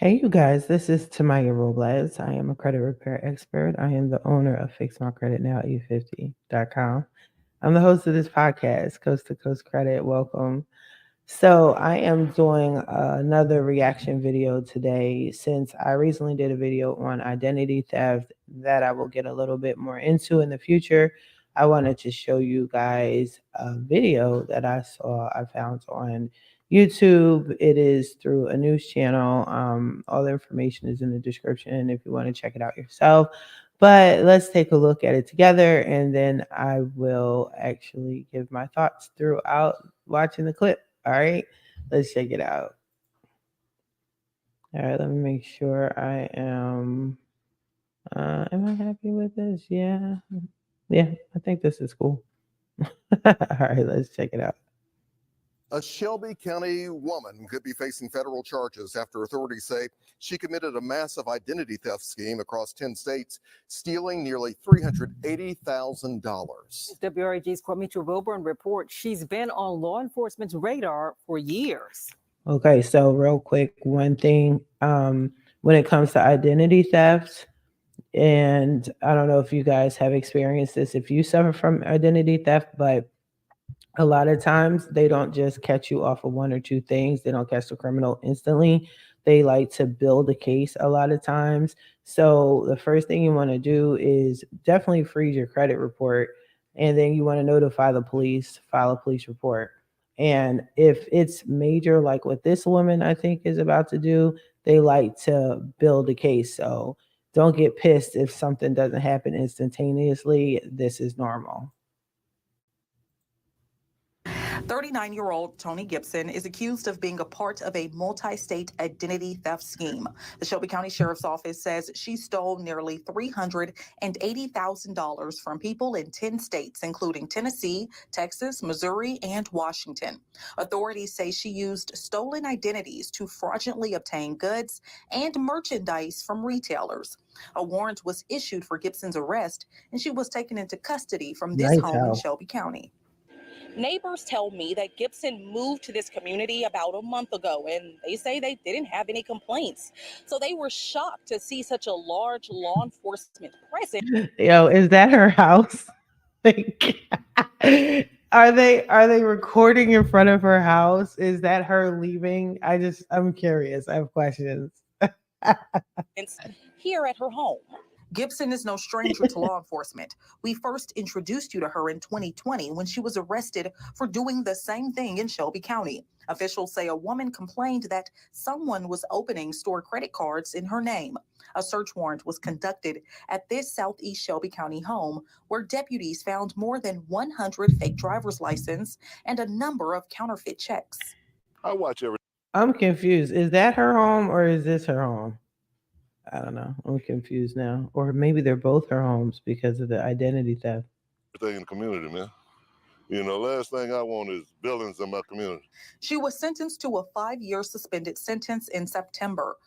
Hey, you guys, this is Tamiya Robles. I am a credit repair expert. I am the owner of FixMyCreditNow.e50.com. I'm the host of this podcast, Coast to Coast Credit. Welcome. So, I am doing another reaction video today since I recently did a video on identity theft that I will get a little bit more into in the future. I wanted to show you guys a video that I found on YouTube. It is through a news channel. All the information is in the description if you want to check it out yourself. But let's take a look at it together, and then I will actually give my thoughts throughout watching the clip. All right, let's check it out. All right, let me make sure I am. Am I happy with this? Yeah, I think this is cool. All right, let's check it out. A Shelby County woman could be facing federal charges after authorities say she committed a massive identity theft scheme across 10 states, stealing nearly $380,000. WREG's Tamiya Robles reports she's been on law enforcement's radar for years. Okay, so real quick, one thing, when it comes to identity theft, and I don't know if you guys have experienced this, if you suffer from identity theft, but a lot of times they don't just catch you off of one or two things. They don't catch the criminal instantly. They like to build a case a lot of times. So the first thing you want to do is definitely freeze your credit report. And then you want to notify the police, file a police report. And if it's major, like what this woman I think is about to do, they like to build a case. So don't get pissed if something doesn't happen instantaneously. This is normal. 39-year-old Tony Gibson is accused of being a part of a multi-state identity theft scheme. The Shelby County Sheriff's Office says she stole nearly $380,000 from people in 10 states, including Tennessee, Texas, Missouri, and Washington. Authorities say she used stolen identities to fraudulently obtain goods and merchandise from retailers. A warrant was issued for Gibson's arrest, and she was taken into custody from this home in Shelby County. Neighbors tell me that Gibson moved to this community about a month ago, and they say they didn't have any complaints. So they were shocked to see such a large law enforcement presence. Yo, is that her house? Are they recording in front of her house? Is that her leaving? I'm curious. I have questions. Here at her home. Gibson is no stranger to law enforcement. We first introduced you to her in 2020 when she was arrested for doing the same thing in Shelby County. Officials say a woman complained that someone was opening store credit cards in her name. A search warrant was conducted at this Southeast Shelby County home where deputies found more than 100 fake driver's license and a number of counterfeit checks. I watch everything. I'm confused. Is that her home or is this her home? I don't know. I'm confused now. Or maybe they're both her homes because of the identity theft. In the community, man. You know, last thing I want is buildings in my community. She was sentenced to a 5-year suspended sentence in September.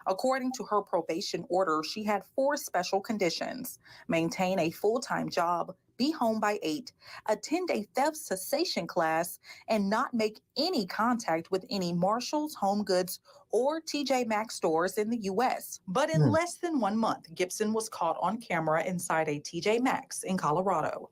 According to her probation order, she had 4 special conditions: maintain a full-time job, be home by 8, attend a theft cessation class, and not make any contact with any Marshalls, Home Goods, or TJ Maxx stores in the U.S. But in less than 1 month, Gibson was caught on camera inside a TJ Maxx in Colorado.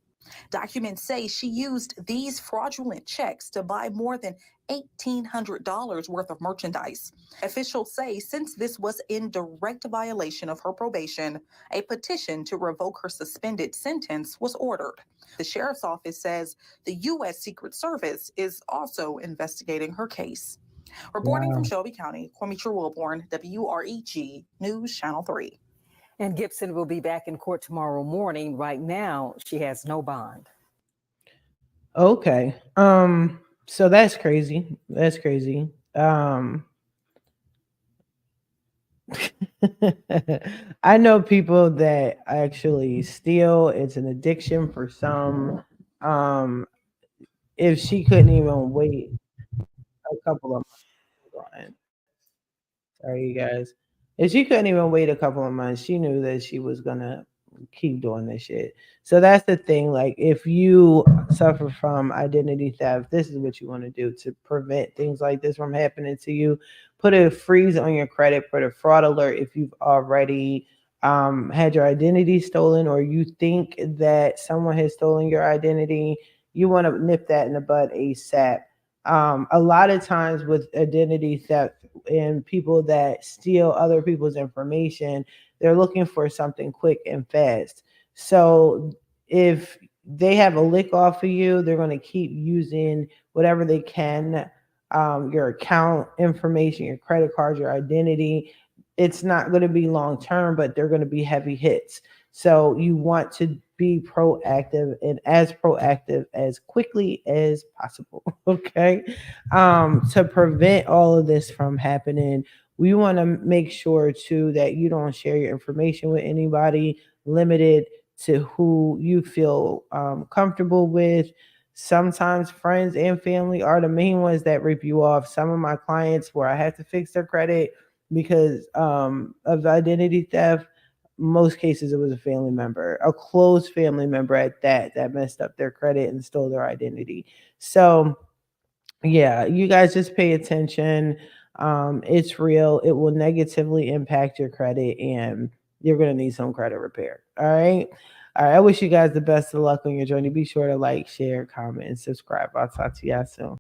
Documents say she used these fraudulent checks to buy more than $1,800 worth of merchandise. Officials say since this was in direct violation of her probation, a petition to revoke her suspended sentence was ordered. The sheriff's office says the U.S. Secret Service is also investigating her case. Reporting from Shelby County, Tamiya Robles, WREG News Channel 3. And Gibson will be back in court tomorrow morning. Right now, she has no bond. Okay. So that's crazy. That's crazy. I know people that actually steal. It's an addiction for some. If she couldn't even wait a couple of months, sorry, you guys. If she couldn't even wait a couple of months, she knew that she was gonna keep doing this shit. So that's the thing. Like, if you suffer from identity theft, this is what you want to do to prevent things like this from happening to you. Put a freeze on your credit, put a fraud alert if you've already had your identity stolen, or you think that someone has stolen your identity. You want to nip that in the bud ASAP. A lot of times with identity theft and people that steal other people's information, they're looking for something quick and fast. So if they have a lick off of you, they're going to keep using whatever they can, your account information, your credit card, your identity. It's not going to be long term, but they're going to be heavy hits. So you want to be proactive, and as proactive as quickly as possible. Okay. To prevent all of this from happening, we want to make sure too that you don't share your information with anybody, limited to who you feel comfortable with. Sometimes friends and family are the main ones that rip you off. Some of my clients where I had to fix their credit because of identity theft, most cases it was a family member, a close family member at that, that messed up their credit and stole their identity. So yeah, you guys just pay attention. It's real. It will negatively impact your credit, and you're gonna need some credit repair. All right. All right. I wish you guys the best of luck on your journey. Be sure to like, share, comment, and subscribe. I'll talk to y'all soon.